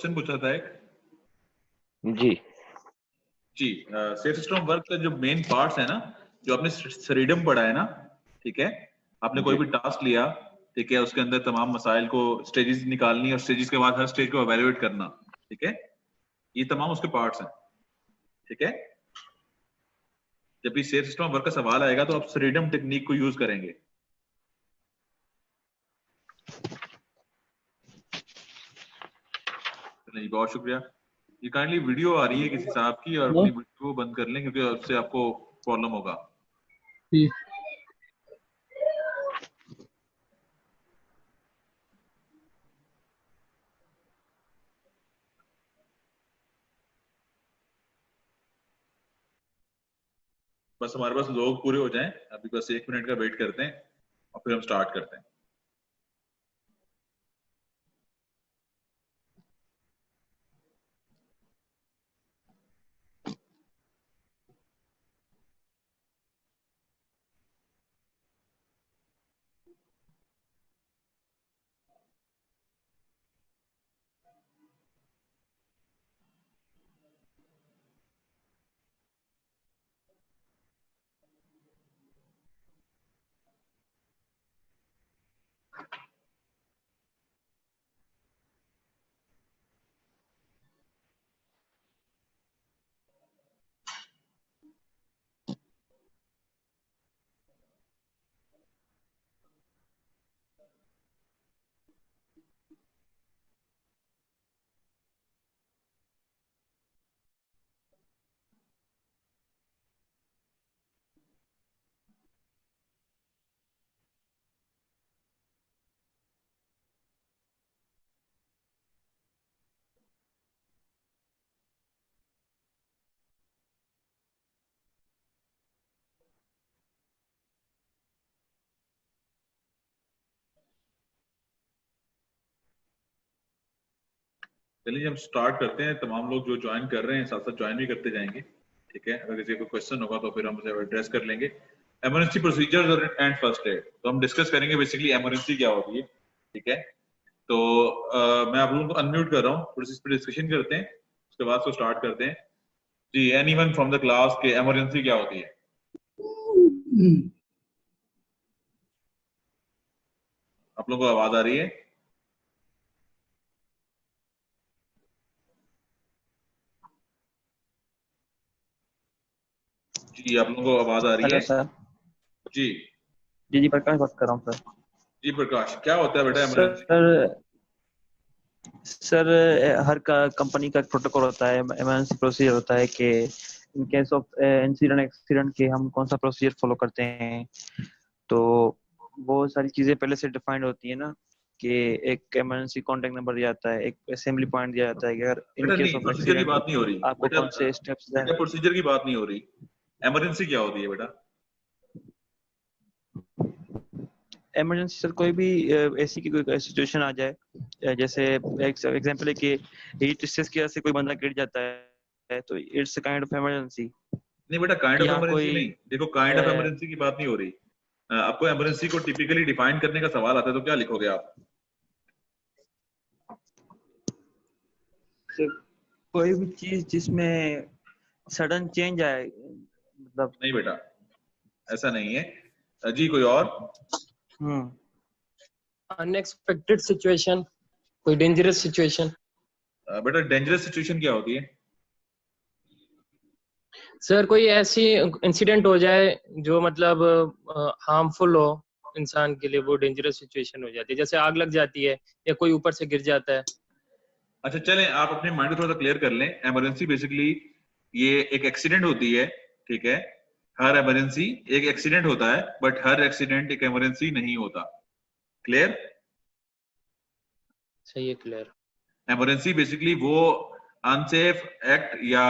Question पूछा था एक जी जी। सेफ सिस्टम वर्क का जो मेन पार्ट्स है ना, जो आपने सरीडम पढ़ा है ना, ठीक है, आपने कोई जी भी टास्क लिया, ठीक है, उसके अंदर तमाम मसाइल को स्टेजेस निकालनी और स्टेजेस के बाद हर स्टेज को एवेल्युएट करना, ठीक है, ये तमाम उसके पार्ट्स हैं, ठीक है। जब भी सेफ सिस्टम वर्क का सवाल आएगा तो आप सरीडम टेक्निक को यूज करेंगे। चलिए, बहुत शुक्रिया। ये काइंडली वीडियो आ रही है किसी साहब की, और अपनी वीडियो को बंद कर लें क्योंकि उससे आपको प्रॉब्लम होगा। बस हमारे पास लोग पूरे हो जाएं, अभी बस 1 मिनट का वेट करते हैं और फिर हम स्टार्ट करते हैं। चलिए हम स्टार्ट करते हैं। तमाम लोग जो ज्वाइन कर रहे हैं साथ साथ ज्वाइन भी करते जाएंगे, ठीक है। अगर किसी को क्वेश्चन होगा तो फिर हम उसे एड्रेस कर लेंगे। Emergency procedures and first aid, तो हम डिस्कस करेंगे बेसिकली इमरजेंसी क्या होती है, ठीक है। तो मैं आप लोगों को अनम्यूट कर रहा हूँ, थोड़ी सी इस पर डिस्कशन करते हैं, उसके बाद उसको स्टार्ट करते हैं। जी, एनीवन फ्रॉम द क्लास के इमरजेंसी क्या होती है? आप लोगों को आवाज आ रही है? जी, आप लोगों को आवाज आ रही हेलो है? सर। जी जी प्रकाश बात कर रहा हूँ सर। जी प्रकाश, क्या होता है बेटा इमरजेंसी? सर हर कंपनी का एक प्रोटोकॉल होता है, इमरजेंसी प्रोसीजर होता है कि in case of incident accident के हम कौन सा प्रोसीजर फॉलो करते हैं। तो वो सारी चीजें पहले से डिफाइंड होती है ना, कि एक इमरजेंसी कांटेक्ट नंबर दिया जाता है, एक असेंबली पॉइंट दिया जाता है कि अगर इन बेटा केस नहीं, ऑफ प्रोसीजर की एक्सीडेंट बात नहीं हो रही आपको बेटा। कौन से स्टेप्स बेटा प्रोसीजर की बात नहीं हो रही, इमरजेंसी क्या होती है बेटा? इमरजेंसी सर कोई भी ऐसी की कोई सिचुएशन आ जाए, जैसे एग्जांपल है कि हीट स्ट्रेस की वजह से कोई बंदा गिर जाता है, तो it's a kind of emergency. नहीं बेटा, काइंड ऑफ या इमरजेंसी कोई नहीं, देखो काइंड ऑफ इमरजेंसी की बात नहीं हो रही। आपको इमरजेंसी को टिपिकली डिफाइन करने का सवाल आता है तो क्या लिखोगे आप? कोई भी चीज जिसमें सडन चेंज आए, मतलब। नहीं बेटा, ऐसा नहीं है। जी कोई और? अनएक्सपेक्टेड सिचुएशन, कोई डेंजरस सिचुएशन। बेटा डेंजरस सिचुएशन क्या होती है? सर कोई ऐसी इंसिडेंट हो जाए जो मतलब हार्मफुल हो इंसान के लिए, वो डेंजरस सिचुएशन हो जाती है। जैसे आग लग जाती है या कोई ऊपर से गिर जाता है। अच्छा चलें, आप अपने माइंड को थोड़ा सा क्लियर कर लें। इमरजेंसी बेसिकली ये एक एक्सीडेंट होती है, ठीक है। हर इमरजेंसी एक एक्सीडेंट होता है, बट हर एक्सीडेंट एक इमरजेंसी नहीं होता। क्लियर? सही है, क्लियर। इमरजेंसी बेसिकली वो अनसेफ एक्ट या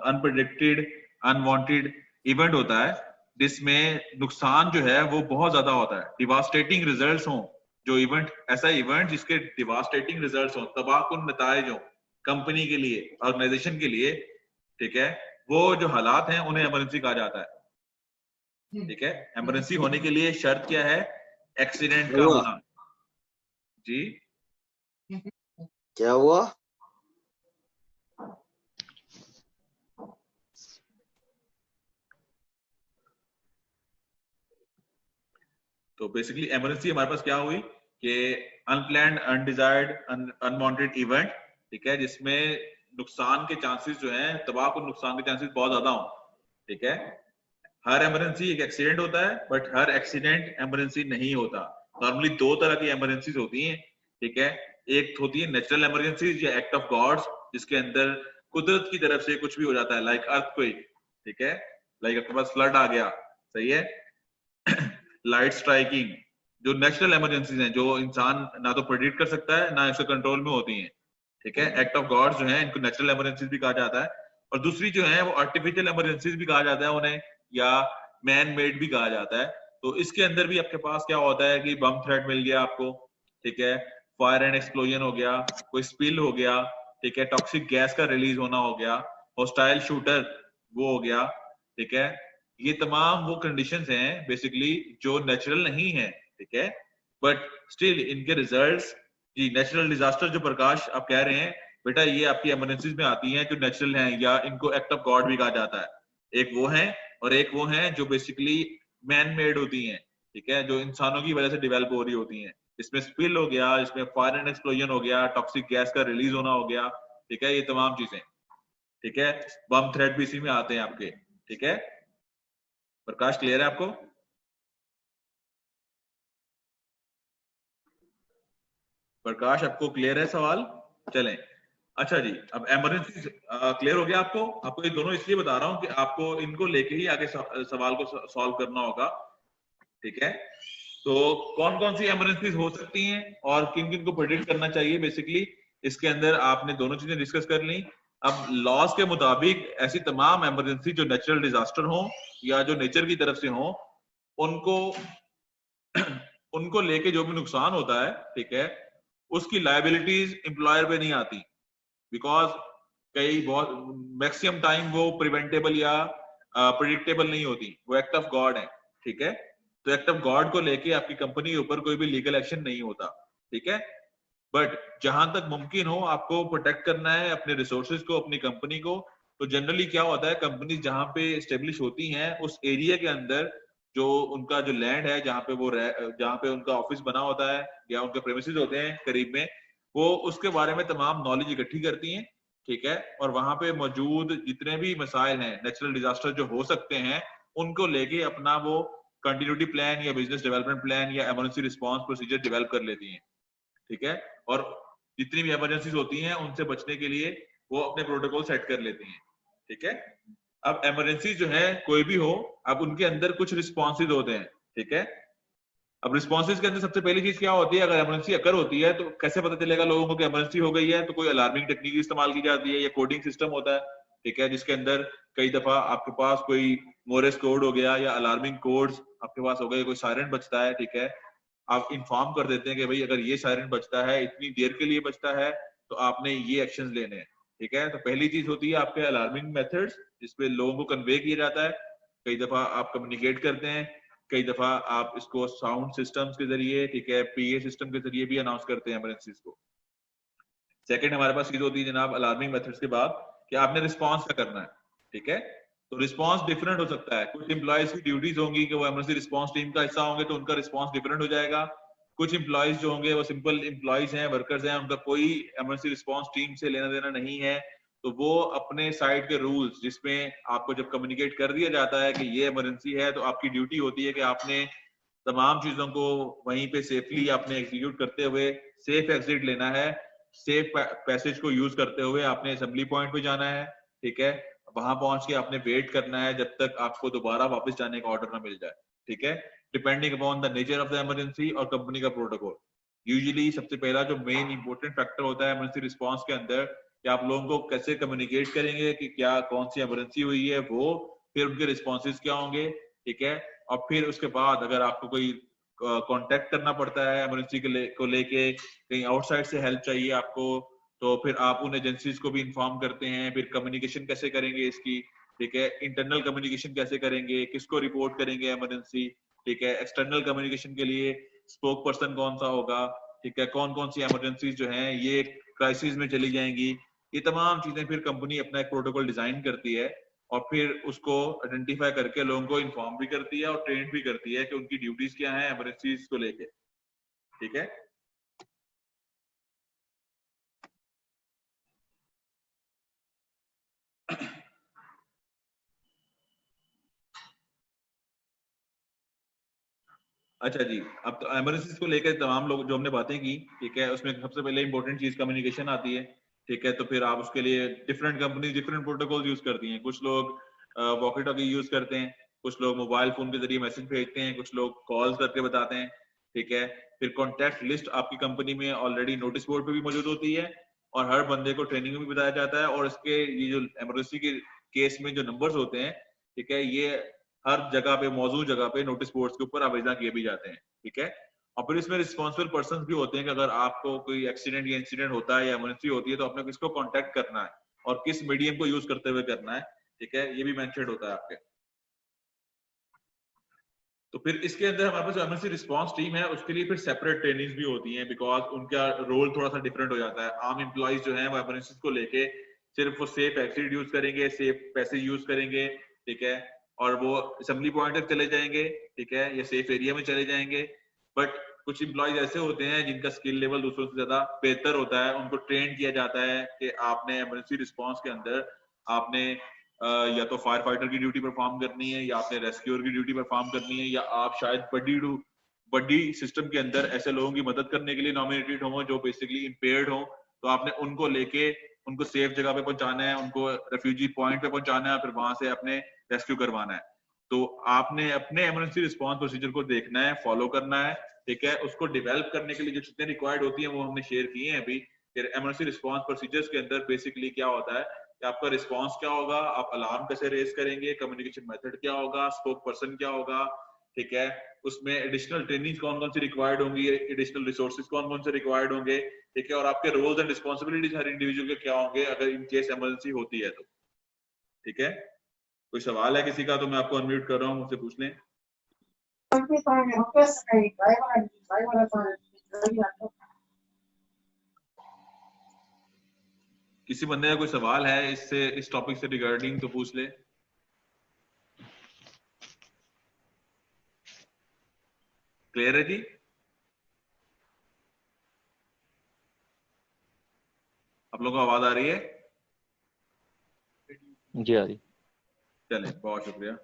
अनप्रेडिक्टेड अनवांटेड इवेंट होता है जिसमें नुकसान जो है वो बहुत ज्यादा होता है, डिवास्टेटिंग रिजल्ट्स हों। जो इवेंट, ऐसा इवेंट जिसके डिवास्टेटिंग रिजल्ट्स हों, तबाहकुन नताइज हों कंपनी के लिए, ऑर्गेनाइजेशन के लिए, ठीक है, वो जो हालात हैं उन्हें इमरजेंसी कहा जाता है, ठीक है। इमरजेंसी होने के लिए शर्त क्या है? एक्सीडेंट का होना। जी क्या हुआ? तो बेसिकली इमरजेंसी हमारे पास क्या हुई कि अनप्लैंड, अनडिजायर्ड, अनवांटेड इवेंट, ठीक है, जिसमें नुकसान के चांसेस जो हैं, तबाह को नुकसान के चांसेस बहुत ज्यादा हों, ठीक है। हर इमरजेंसी एक एक्सीडेंट होता है, बट हर एक्सीडेंट इमरजेंसी नहीं होता। नॉर्मली दो तरह की इमरजेंसीज होती हैं, ठीक है। एक होती है नेचुरल इमरजेंसीज या एक्ट ऑफ गॉड्स, जिसके अंदर कुदरत की तरफ से कुछ भी हो जाता है, लाइक अर्थक्वेक, ठीक है, लाइक आपके पास फ्लड आ गया, सही है, लाइट स्ट्राइकिंग, जो नेचुरल इमरजेंसीज हैं, जो इंसान ना तो प्रेडिक्ट कर सकता है ना इसके कंट्रोल में होती हैं, ठीक है। एक्ट ऑफ गॉड्स जो है इनको नेचुरल इमरजेंसीज भी कहा जाता है, और दूसरी जो है वो आर्टिफिशियल इमरजेंसीज भी कहा जाता है उन्हें, या मैन मेड भी कहा जाता है। तो इसके अंदर भी आपके पास क्या होता है कि बम थ्रेट मिल गया आपको, ठीक है, फायर एंड एक्सप्लोजन हो गया, कोई स्पिल हो गया, ठीक है, टॉक्सिक गैस का रिलीज होना हो गया, हॉस्टाइल शूटर वो हो गया, ठीक है। ये तमाम वो कंडीशंस हैं बेसिकली जो नेचुरल नहीं है, ठीक है, बट स्टिल इनके रिजल्ट्स, जी नेचुरल डिजास्टर जो प्रकाश आप कह रहे हैं बेटा, ये आपकी इमरजेंसीज में आती हैं जो नेचुरल हैं, या इनको एक्ट ऑफ गॉड भी कहा जाता है। एक वो है और एक वो है जो बेसिकली मैन मेड होती हैं, ठीक है, जो इंसानों की वजह से डेवलप हो रही होती हैं। इसमें स्पिल हो गया, इसमें फायर एंड एक्सप्लोजन हो गया, टॉक्सिक गैस का रिलीज होना हो गया, ठीक है, ये तमाम चीजें, ठीक है। बम थ्रेट भी इसी में आते हैं आपके, ठीक है। प्रकाश क्लियर है आपको? प्रकाश आपको क्लियर है सवाल? चलें, अच्छा जी, अब इमरजेंसी क्लियर हो गया आपको? आपको ये दोनों इसलिए बता रहा हूं कि आपको इनको लेके ही आगे सवाल को सॉल्व करना होगा, ठीक है। तो कौन कौन सी इमरजेंसीज हो सकती हैं और किन किन को प्रेडिक्ट करना चाहिए, बेसिकली इसके अंदर आपने दोनों चीजें डिस्कस कर ली। अब लॉज के मुताबिक ऐसी तमाम इमरजेंसी जो नेचुरल डिजास्टर हो या जो नेचर की तरफ से हो, उनको उनको लेके जो भी नुकसान होता है, ठीक है, उसकी लायबिलिटीज एम्प्लॉयर पे नहीं आती, बिकॉज कई बहुत मैक्सिमम टाइम वो प्रिवेंटेबल या प्रिडिक्टेबल नहीं होती, वो एक्ट ऑफ गॉड है, ठीक है। तो एक्ट ऑफ गॉड को लेके आपकी कंपनी के ऊपर कोई भी लीगल एक्शन नहीं होता, ठीक है। बट जहां तक मुमकिन हो आपको प्रोटेक्ट करना है अपने रिसोर्सेज को, अपनी कंपनी को। तो जनरली क्या होता है, कंपनी जहां पे एस्टेब्लिश होती हैं उस एरिया के अंदर जो उनका जो लैंड है, जहां पे उनका ऑफिस बना होता है या उनके प्रेमिसेस होते हैं करीब में, वो उसके बारे में तमाम नॉलेज इकट्ठी करती हैं, ठीक है। और वहां पे मौजूद जितने भी मसाइल हैं, नेचुरल डिजास्टर जो हो सकते हैं, उनको लेके अपना वो कंटिन्यूटी प्लान या बिजनेस डेवलपमेंट प्लान या इमरजेंसी रिस्पांस प्रोसीजर डेवलप कर लेती हैं, ठीक है। और जितनी भी इमरजेंसीज होती हैं उनसे बचने के लिए वो अपने प्रोटोकॉल सेट कर लेती हैं, ठीक है। अब इमरजेंसी जो है कोई भी हो, अब उनके अंदर कुछ रिस्पॉन्सेज होते हैं, ठीक है। अब रिस्पॉन्सेज के अंदर सबसे पहली चीज क्या होती है, अगर इमरजेंसी अकर होती है तो कैसे पता चलेगा लोगों को कि इमरजेंसी हो गई है? तो कोई अलार्मिंग टेक्निक इस्तेमाल की जाती है या कोडिंग सिस्टम होता है, ठीक है, जिसके अंदर कई दफा आपके पास कोई मोरेस कोड हो गया या अलार्मिंग कोड्स आपके पास हो गए, कोई सायरन बजता है, ठीक है, आप इन्फॉर्म कर देते हैं कि भाई अगर ये सायरन बजता है, इतनी देर के लिए बजता है, तो आपने ये एक्शंस लेने हैं, ठीक है। तो पहली चीज होती है आपके अलार्मिंग मेथड्स, जिसपे लोगों को कन्वे किया जाता है। कई दफा आप कम्युनिकेट करते हैं, कई दफा आप इसको साउंड सिस्टम्स के जरिए, ठीक है, पीए सिस्टम के जरिए भी अनाउंस करते हैं इमरजेंसीज को। सेकंड हमारे पास चीज होती है जनाब अलार्मिंग मेथड्स के बाद कि आपने रिस्पांस क्या करना है, ठीक है। तो रिस्पांस डिफरेंट हो सकता है, कुछ एम्प्लॉयज की ड्यूटीज होंगी कि वो इमरजेंसी रिस्पांस टीम का हिस्सा होंगे, तो उनका रिस्पांस डिफरेंट हो जाएगा। कुछ एम्प्लॉयज जो होंगे वो सिंपल एम्प्लॉयज हैं, वर्कर्स हैं, उनका कोई इमरजेंसी रिस्पांस टीम से लेना देना नहीं है, तो वो अपने साइड के रूल्स, जिसमें आपको जब कम्युनिकेट कर दिया जाता है कि ये इमरजेंसी है, तो आपकी ड्यूटी होती है कि आपने तमाम चीजों को वहीं पे सेफली आपने एग्जीक्यूट करते हुए सेफ एग्जिट लेना है, सेफ पैसेज को यूज करते हुए आपने असेंबली पॉइंट पे जाना है, ठीक है। वहां पहुंच के आपने वेट करना है जब तक आपको दोबारा वापस जाने का ऑर्डर ना मिल जाए, ठीक है, depending upon the nature of the emergency और कंपनी का प्रोटोकॉल। यूजुअली सबसे पहला जो मेन इंपॉर्टेंट फैक्टर होता है इमरजेंसी रिस्पांस के अंदर, कि आप लोगों को कैसे कम्युनिकेट करेंगे कि क्या कौन सी इमरजेंसी हुई है, वो फिर उनके रिस्पॉन्सेज क्या होंगे, ठीक है। और फिर उसके बाद अगर आपको कोई कांटेक्ट करना पड़ता है इमरजेंसी को लेके, कहीं आउटसाइड से हेल्प चाहिए आपको, तो फिर आप उन एजेंसीज को भी इन्फॉर्म करते हैं। फिर कम्युनिकेशन कैसे करेंगे इसकी, ठीक है, इंटरनल कम्युनिकेशन कैसे करेंगे, किसको रिपोर्ट करेंगे इमरजेंसी, ठीक है, एक्सटर्नल कम्युनिकेशन के लिए स्पोक पर्सन कौन सा होगा, ठीक है, कौन कौन सी इमरजेंसीज जो हैं ये क्राइसिस में चली जाएंगी, ये तमाम चीजें फिर कंपनी अपना एक प्रोटोकॉल डिजाइन करती है और फिर उसको आइडेंटिफाई करके लोगों को इन्फॉर्म भी करती है और ट्रेन भी करती है कि उनकी ड्यूटीज क्या है इमरजेंसीज को लेके। ठीक है, अच्छा जी, अब तो इमरजेंसीज को लेकर तमाम लोग जो हमने बातें की, ठीक है, उसमें सबसे पहले इंपॉर्टेंट चीज कम्युनिकेशन आती है। ठीक है, तो फिर आप उसके लिए different company different protocol use करती हैं। कुछ लोग वॉकी टॉकी यूज करते हैं, कुछ लोग मोबाइल फोन के जरिए मैसेज भेजते हैं, कुछ लोग कॉल करके बताते हैं। ठीक है, फिर कॉन्टैक्ट लिस्ट आपकी कंपनी में ऑलरेडी नोटिस बोर्ड पे भी मौजूद होती है और हर बंदे को ट्रेनिंग में भी बताया जाता है। और इसके ये जो इमरजेंसी के केस में जो नंबर्स होते हैं, ठीक है, ये हर जगह पे मौजूद जगह पे नोटिस बोर्ड्स के ऊपर आवेदन किए भी जाते हैं। ठीक है, और फिर इसमें रिस्पॉन्सिबल पर्सन भी होते हैं कि अगर आपको कोई एक्सीडेंट या इंसिडेंट होता है या इमरजेंसी होती है तो आपने किसको कांटेक्ट करना है और किस मीडियम को यूज करते हुए करना है। ठीक है, ये भी मेंशन होता है आपके। तो फिर इसके अंदर हमारे पास इमरजेंसी रिस्पांस टीम है, उसके लिए फिर सेपरेट ट्रेनिंग्स भी होती हैं बिकॉज उनका रोल थोड़ा सा डिफरेंट हो जाता है। आम एम्प्लॉइज जो है वो इमरजेंसी को लेके सिर्फ वो सेफ एक्सिट यूज करेंगे, सेफ पैसे यूज करेंगे। ठीक है, और वो असेंबली पॉइंट तक चले जाएंगे, ठीक है, या सेफ एरिया में चले जाएंगे। बट कुछ एम्प्लॉइज ऐसे होते हैं जिनका स्किल लेवल दूसरों से ज्यादा बेहतर होता है, उनको ट्रेन किया जाता है कि आपने इमरजेंसी रिस्पांस के अंदर आपने या तो फायर फाइटर की ड्यूटी परफॉर्म करनी है या आपने रेस्क्यूअर की ड्यूटी परफॉर्म करनी है या आप शायद बड्डी सिस्टम के अंदर ऐसे लोगों की मदद करने के लिए नॉमिनेटेड हो जो बेसिकली इम्पेयर्ड हो, तो आपने उनको लेके उनको सेफ जगह पे पहुंचाना है, उनको रेफ्यूजी पॉइंट पे पहुंचाना है, फिर वहां से अपने रेस्क्यू करवाना है। तो आपने अपने इमरजेंसी रिस्पांस प्रोसीजर को देखना है, फॉलो करना है। ठीक है, उसको डेवलप करने के लिए जो चीजें रिक्वायर्ड होती हैं वो हमने शेयर की हैं अभी। फिर इमरजेंसी रिस्पांस प्रोसीजर्स के अंदर बेसिकली क्या होता है कि आपका रिस्पांस क्या होगा, आप अलार्म कैसे रेज करेंगे, कम्युनिकेशन मेथड क्या होगा, स्पोक पर्सन क्या होगा। ठीक है, उसमें एडिशनल ट्रेनिंग कौन कौन सी रिक्वायर्ड होंगी, एडिशनल रिसोर्सेज कौन कौन से रिक्वायर्ड होंगे। ठीक है, और आपके रोल्स एंड रिस्पॉन्सिबिलिटीज हर इंडिविजुअल के क्या होंगे अगर इन केस इमरजेंसी होती है तो। ठीक है, कोई सवाल है किसी का तो मैं आपको अनम्यूट कर रहा हूँ, मुझसे पूछ लें। किसी बंदे का कोई सवाल है इससे इस टॉपिक से रिगार्डिंग तो पूछ ले। क्लियर है जी? आप लोगों को आवाज आ रही है? जी आ रही। चले, बहुत शुक्रिया।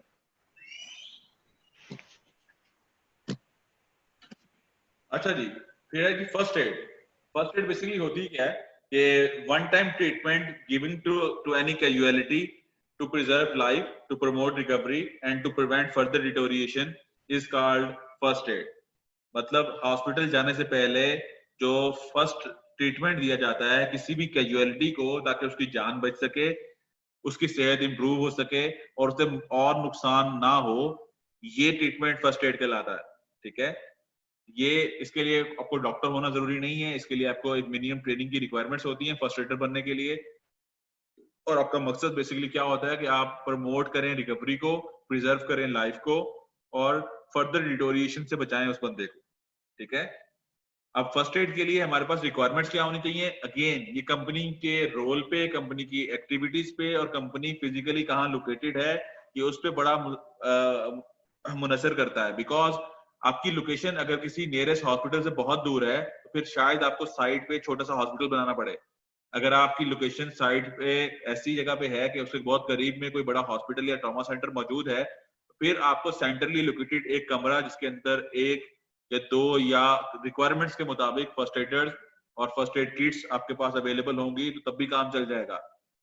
अच्छा जी, फिर है कि first aid. First aid basically होती क्या है कि one time treatment giving to any casualty to preserve life, to promote recovery and to prevent further deterioration is called first aid. मतलब हॉस्पिटल जाने से पहले जो फर्स्ट ट्रीटमेंट दिया जाता है किसी भी कैजुअलिटी को ताकि उसकी जान बच सके, उसकी सेहत इंप्रूव हो सके और उसे और नुकसान ना हो, ये ट्रीटमेंट फर्स्ट एड कहलाता है। ठीक है, ये इसके लिए आपको डॉक्टर होना जरूरी नहीं है, इसके लिए आपको एक मिनिमम ट्रेनिंग की रिक्वायरमेंट्स होती हैं फर्स्ट एडर बनने के लिए। और आपका मकसद बेसिकली क्या होता है कि आप प्रमोट करें रिकवरी को, प्रिजर्व करें लाइफ को और फर्दर डिटोरिएशन से बचाएं उस बंदे को। ठीक है, अब फर्स्ट एड के लिए हमारे पास रिक्वायरमेंट्स क्या होनी चाहिए? अगेन ये कंपनी के रोल पे, कंपनी की एक्टिविटीज पे और कंपनी फिजिकली कहाँ लोकेटेड है ये उस पर बड़ा मुनसर करता है। बिकॉज आपकी लोकेशन अगर किसी नियरेस्ट हॉस्पिटल से बहुत दूर है तो फिर शायद आपको साइड पे छोटा सा हॉस्पिटल बनाना पड़े। अगर आपकी लोकेशन साइड पे ऐसी जगह पे है कि उसके बहुत करीब में कोई बड़ा हॉस्पिटल या ट्रॉमा सेंटर मौजूद है, फिर आपको सेंट्रली लोकेटेड एक कमरा जिसके अंदर एक या दो या रिक्वायरमेंट्स के मुताबिक फर्स्ट एडर्स और फर्स्ट एड किट्स आपके पास अवेलेबल होंगी तो तब भी काम चल जाएगा।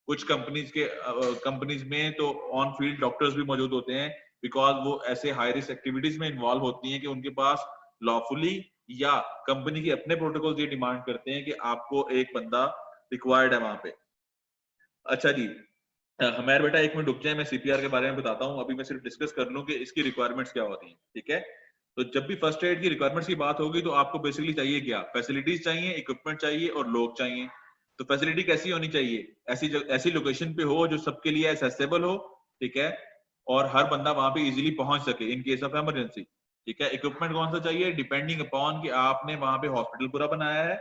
कुछ कंपनीज में तो ऑन फील्ड डॉक्टर्स भी मौजूद होते हैं बिकॉज वो ऐसे हाई रिस्क एक्टिविटीज में इन्वॉल्व होती हैं कि उनके पास लॉफुली या कंपनी के अपने प्रोटोकॉल ये डिमांड करते हैं कि आपको एक बंदा रिक्वायर्ड है वहां पे। अच्छा जी, हमारे बेटा एक मिनट रुक जाए, मैं सीपीआर के बारे में बताता हूँ। अभी मैं सिर्फ डिस्कस कर लूँ कि इसकी रिक्वायरमेंट्स क्या होती हैं। ठीक है, तो जब भी फर्स्ट एड की रिक्वायरमेंट्स की बात होगी तो आपको बेसिकली चाहिए क्या? फैसिलिटीज चाहिए, इक्विपमेंट चाहिए और लोग चाहिए। तो फैसिलिटी कैसी होनी चाहिए? ऐसी लोकेशन पे हो जो सबके लिए एक्सेसिबल हो, ठीक है, और हर बंदा वहां पे इजीली पहुंच सके इन केस ऑफ इमरजेंसी। ठीक है। इक्विपमेंट कौन सा चाहिए, डिपेंडिंग अपॉन कि आपने वहां पे हॉस्पिटल पूरा बनाया है,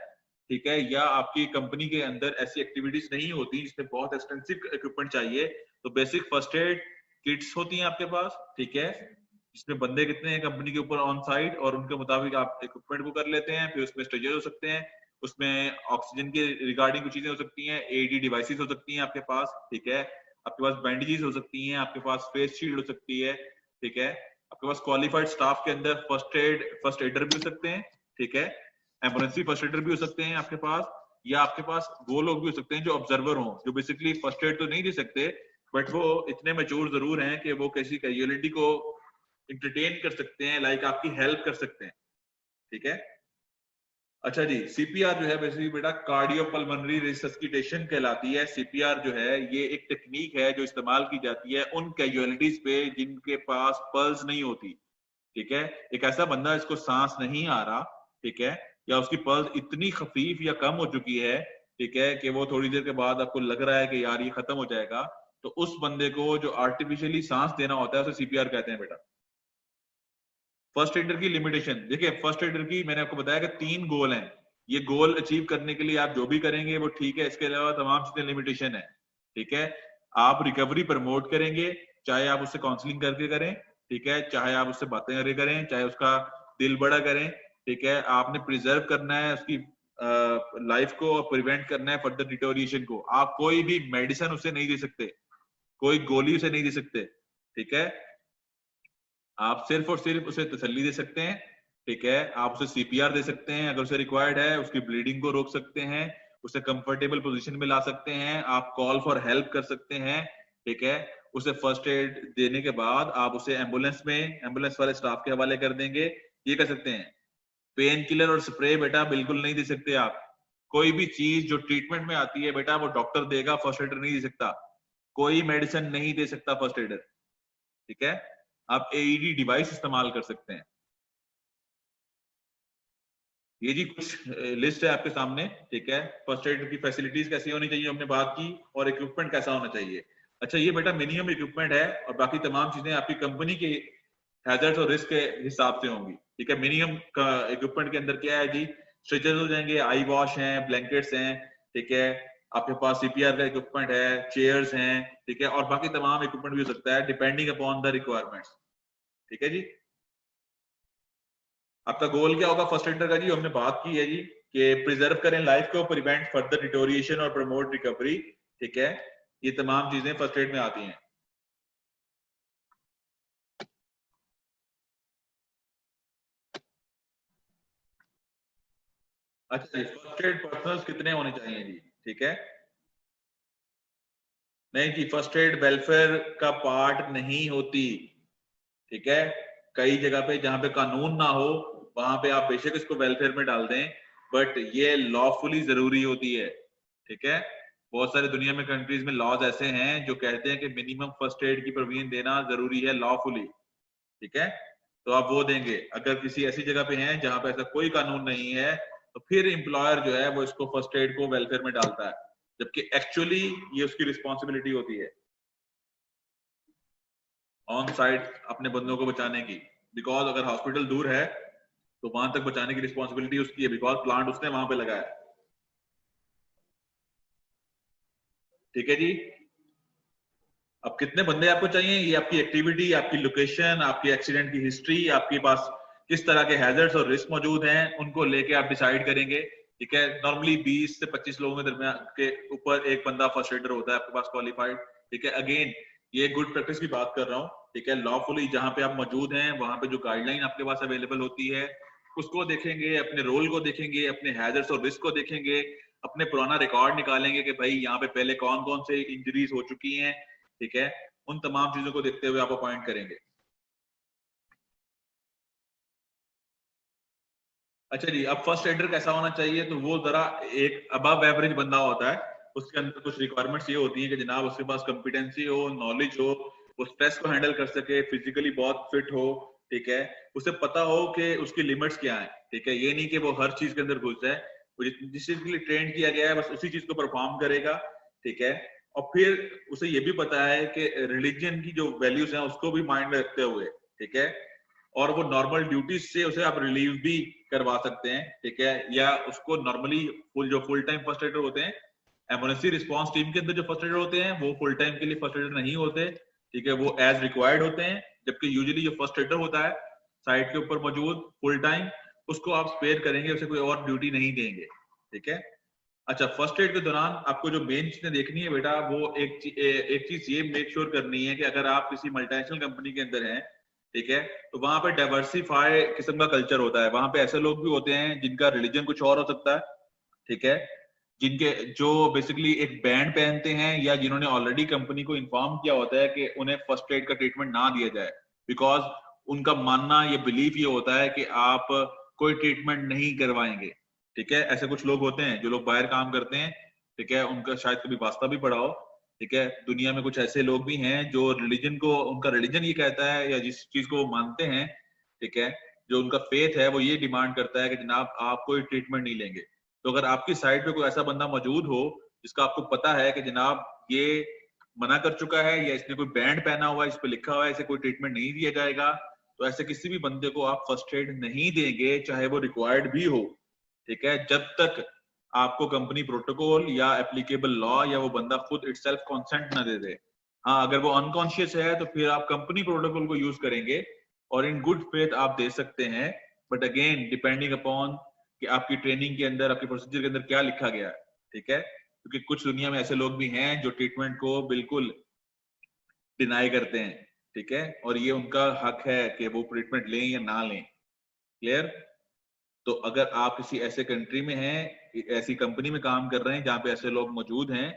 ठीक है, या आपकी कंपनी के अंदर ऐसी एक्टिविटीज नहीं होती जिसमें बहुत एक्सपेंसिव इक्विपमेंट चाहिए, तो बेसिक फर्स्ट एड किट्स होती हैं आपके पास, ठीक है, इसमें बंदे कितने हैं कंपनी के ऊपर ऑन साइट और उनके मुताबिक आप इक्विपमेंट को कर लेते हैं। फिर उसमें स्ट्रेचर हो सकते हैं, उसमें ऑक्सीजन के रिगार्डिंग कुछ चीजें हो सकती हैं, एडी डिवाइसेस हो सकती हैं आपके पास, ठीक है, आपके पास बैंडेजेस हो सकती हैं, आपके पास फेस शील्ड हो सकती है, ठीक है, आपके पास क्वालिफाइड स्टाफ के अंदर फर्स्ट एडर भी हो सकते हैं, ठीक है, एम्बुलेंस फर्स्ट एडर भी हो सकते हैं आपके पास, या आपके पास वो लोग भी हो सकते हैं जो ऑब्जर्वर हों, जो बेसिकली फर्स्ट एड तो नहीं दे सकते बट वो इतने मैच्योर जरूर हैं कि वो किसी कैजुअलिटी को इंटरटेन कर सकते हैं, लाइक आपकी हेल्प कर सकते हैं, ठीक है। अच्छा जी, सीपीआर जो है बेसिकली बेटा कार्डियोपल्मोनरी रिसस्किटेशन कहलाती है। सीपीआर जो है ये एक टेक्निक है जो इस्तेमाल की जाती है उन कैजुअलिटीज पे जिनके पास पल्स नहीं होती, ठीक है। एक ऐसा बंदा जिसको सांस नहीं आ रहा, ठीक है, या उसकी पल्स इतनी खफीफ या कम हो चुकी है, ठीक है, कि वो थोड़ी देर के बाद आपको लग रहा है कि यार ये खत्म हो जाएगा, तो उस बंदे को जो आर्टिफिशियली सांस देना होता है उसे सीपीआर कहते हैं बेटा। फर्स्ट एडर की लिमिटेशन देखिए, फर्स्ट एडर की मैंने आपको बताया कि 3 गोल हैं, ये गोल अचीव करने के लिए आप जो भी करेंगे वो ठीक है, इसके अलावा तमाम चीजें लिमिटेशन है, ठीक है। आप रिकवरी प्रमोट करेंगे, चाहे आप उससे काउंसलिंग करके करें, ठीक है, चाहे आप उससे बातें करके करें, चाहे उसका दिल बड़ा करें, ठीक है, आपने प्रिजर्व करना है उसकी लाइफ को और प्रिवेंट करना है फर्दर डिटोरिएशन को। आप कोई भी मेडिसिन उसे नहीं दे सकते, कोई गोली उसे नहीं दे सकते, ठीक है, आप सिर्फ और सिर्फ उसे तसल्ली दे सकते हैं, ठीक है, आप उसे सीपीआर दे सकते हैं अगर उसे रिक्वायर्ड है, उसकी ब्लीडिंग को रोक सकते हैं, उसे कंफर्टेबल पोजीशन में ला सकते हैं, आप कॉल फॉर हेल्प कर सकते हैं, ठीक है, उसे फर्स्ट एड देने के बाद आप उसे एम्बुलेंस वाले स्टाफ के हवाले कर देंगे, ये कर सकते हैं। पेन किलर और स्प्रे बेटा बिल्कुल नहीं दे सकते आप, कोई भी चीज जो ट्रीटमेंट में आती है बेटा वो डॉक्टर देगा, फर्स्ट एडर नहीं दे सकता, कोई मेडिसिन नहीं दे सकता फर्स्ट एडर, ठीक है। आप एईडी डिवाइस इस्तेमाल कर सकते हैं। ये जी कुछ लिस्ट है आपके सामने, ठीक है, फर्स्ट एड की फैसिलिटीज कैसी होनी चाहिए हमने बात की, और इक्विपमेंट कैसा होना चाहिए। अच्छा ये बेटा मिनिमम इक्विपमेंट है और बाकी तमाम चीजें आपकी कंपनी के हैजर्ड्स और रिस्क के हिसाब से होंगी, ठीक है। मिनिमम इक्विपमेंट के अंदर क्या है जी, स्ट्रेचर्स हो जाएंगे, आई वॉश हैं, ब्लैंकेट्स हैं, ठीक है, आपके पास सीपीआर का इक्विपमेंट है, चेयर्स हैं, ठीक है, और बाकी तमाम इक्विपमेंट भी हो सकता है डिपेंडिंग अपॉन द रिक्वायरमेंट्स, ठीक है जी। आपका गोल क्या होगा फर्स्ट एडर का जी, हमने बात की है जी कि प्रिजर्व करें लाइफ को, प्रिवेंट फर्दर डिटोरिएशन और प्रमोट रिकवरी, ठीक है, ये तमाम चीजें फर्स्ट एड में आती हैं। अच्छा जी, फर्स्ट एड पर्सनल्स कितने होने चाहिए जी, ठीक है, नहीं जी फर्स्ट एड वेलफेयर का पार्ट नहीं होती, ठीक है, कई जगह पे जहां पे कानून ना हो वहां पे आप बेशक इसको वेलफेयर में डाल दें, बट ये लॉफुली जरूरी होती है, ठीक है। बहुत सारे दुनिया में कंट्रीज में लॉज ऐसे हैं जो कहते हैं कि मिनिमम फर्स्ट एड की प्रोविजन देना जरूरी है लॉफुली, ठीक है, तो आप वो देंगे। अगर किसी ऐसी जगह पे हैं जहां पे ऐसा कोई कानून नहीं है तो फिर एम्प्लॉयर जो है वो इसको फर्स्ट एड को वेलफेयर में डालता है, जबकि एक्चुअली ये उसकी रिस्पॉन्सिबिलिटी होती है ऑन साइट अपने बंदों को बचाने की, बिकॉज अगर हॉस्पिटल दूर है तो वहां तक बचाने की रिस्पॉन्सिबिलिटी उसकी है, बिकॉज प्लांट उसने वहां पे लगाया, ठीक है जी। अब कितने बंदे आपको चाहिए, ये आपकी एक्टिविटी, आपकी लोकेशन, आपकी एक्सीडेंट की हिस्ट्री, आपके पास किस तरह के हैजर्ड्स और रिस्क मौजूद हैं, उनको लेके आप डिसाइड करेंगे, ठीक है। नॉर्मली 20 से 25 लोगों के दरमियान के ऊपर एक बंदा फर्स्ट एडर होता है आपके पास क्वालिफाइड, ठीक है। अगेन ये गुड प्रैक्टिस की बात कर रहा हूँ, ठीक है, लॉफुली जहां पे आप मौजूद हैं वहां पे जो गाइडलाइन आपके पास अवेलेबल होती है उसको देखेंगे, अपने रोल को देखेंगे, अपने हैजर्ड्स और रिस्क को देखेंगे, अपने पुराना रिकॉर्ड निकालेंगे कि भाई यहाँ पे पहले कौन कौन से इंजरीज हो चुकी हैं, ठीक है, उन तमाम चीजों को देखते हुए आप अपॉइंट करेंगे। अच्छा जी, अब फर्स्ट एडर कैसा होना चाहिए, तो वो जरा एक अबव एवरेज बंदा होता है, उसके अंदर कुछ रिक्वायरमेंट्स ये होती है कि जनाब उसके पास कॉम्पिटेंसी हो, नॉलेज हो, वो स्ट्रेस को हैंडल कर सके, फिजिकली बहुत फिट हो, ठीक है, उसे पता हो कि उसकी लिमिट्स क्या है, ठीक है, ये नहीं कि वो हर चीज के अंदर घुस जाए, वो जिस चीज के लिए ट्रेन किया गया है बस उसी चीज को परफॉर्म करेगा, ठीक है। और फिर उसे ये भी पता है कि रिलीजन की जो वैल्यूज हैं उसको भी माइंड में रखते हुए, ठीक है, और वो नॉर्मल ड्यूटीज से उसे आप रिलीव भी करवा सकते हैं, ठीक है। या उसको नॉर्मली जो फुल टाइम फर्स्ट एडर होते हैं इमरजेंसी रिस्पांस टीम के अंदर जो फर्स्ट एडर होते हैं वो फुल टाइम के लिए फर्स्ट एडर नहीं होते, ठीक है, वो एज रिक्वायर्ड होते हैं। जबकि यूजुअली जो फर्स्ट एडर होता है साइट के ऊपर मौजूद फुल टाइम, उसको आप स्पेयर करेंगे, उसे कोई और ड्यूटी नहीं देंगे, ठीक है। अच्छा, फर्स्ट एड के दौरान आपको जो मेन चीजें देखनी है बेटा, वो एक चीज ये मेक श्योर करनी है कि अगर आप किसी मल्टीनेशनल कंपनी के अंदर हैं, ठीक है, तो वहां पे डाइवर्सिफाई किस्म का कल्चर होता है। वहां पे ऐसे लोग भी होते हैं जिनका रिलीजन कुछ और हो सकता है, ठीक है, जिनके जो बेसिकली एक बैंड पहनते हैं या जिन्होंने ऑलरेडी कंपनी को इन्फॉर्म किया होता है कि उन्हें फर्स्ट एड का ट्रीटमेंट ना दिया जाए, बिकॉज उनका मानना ये बिलीफ ये होता है कि आप कोई ट्रीटमेंट नहीं करवाएंगे, ठीक है। ऐसे कुछ लोग होते हैं जो लोग बाहर काम करते हैं, ठीक है, उनका शायद कभी वास्ता भी पड़ा हो, ठीक है। दुनिया में कुछ ऐसे लोग भी हैं जो रिलीजन को, उनका रिलीजन ये कहता है या जिस चीज को वो मानते हैं, ठीक है, जो उनका फेथ है वो ये डिमांड करता है कि जनाब आप कोई ट्रीटमेंट नहीं लेंगे। तो अगर आपकी साइट पे कोई ऐसा बंदा मौजूद हो जिसका आपको पता है कि जनाब ये मना कर चुका है या इसने कोई बैंड पहना हुआ है, इस पे लिखा हुआ है इसे कोई ट्रीटमेंट नहीं दिया जाएगा, तो ऐसे किसी भी बंदे को आप फर्स्ट एड नहीं देंगे, चाहे वो रिक्वायर्ड भी हो, ठीक है, जब तक आपको कंपनी प्रोटोकॉल या एप्लीकेबल लॉ या वो बंदा खुद इटसेल्फ कंसेंट ना दे दे। हाँ, अगर वो अनकॉन्शियस है तो फिर आप कंपनी प्रोटोकॉल को यूज करेंगे और इन गुड फेथ आप दे सकते हैं, बट अगेन डिपेंडिंग अपॉन कि आपकी ट्रेनिंग के अंदर, आपके प्रोसीजर के अंदर क्या लिखा गया है, ठीक है। क्योंकि कुछ दुनिया में ऐसे लोग भी हैं जो ट्रीटमेंट को बिल्कुल डिनाई करते हैं, ठीक है, और ये उनका हक है कि वो ट्रीटमेंट लें या ना लें। क्लियर? तो अगर आप किसी ऐसे कंट्री में हैं, ऐसी कंपनी में काम कर रहे हैं जहाँ पे ऐसे लोग मौजूद हैं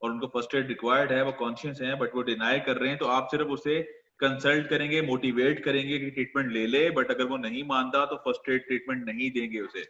और उनको फर्स्ट एड रिक्वायर्ड है, वो कॉन्शियस हैं बट वो डिनाई कर रहे हैं, तो आप सिर्फ उसे कंसल्ट करेंगे, मोटिवेट करेंगे कि ट्रीटमेंट ले ले, बट अगर वो नहीं मानता तो फर्स्ट एड ट्रीटमेंट नहीं देंगे उसे।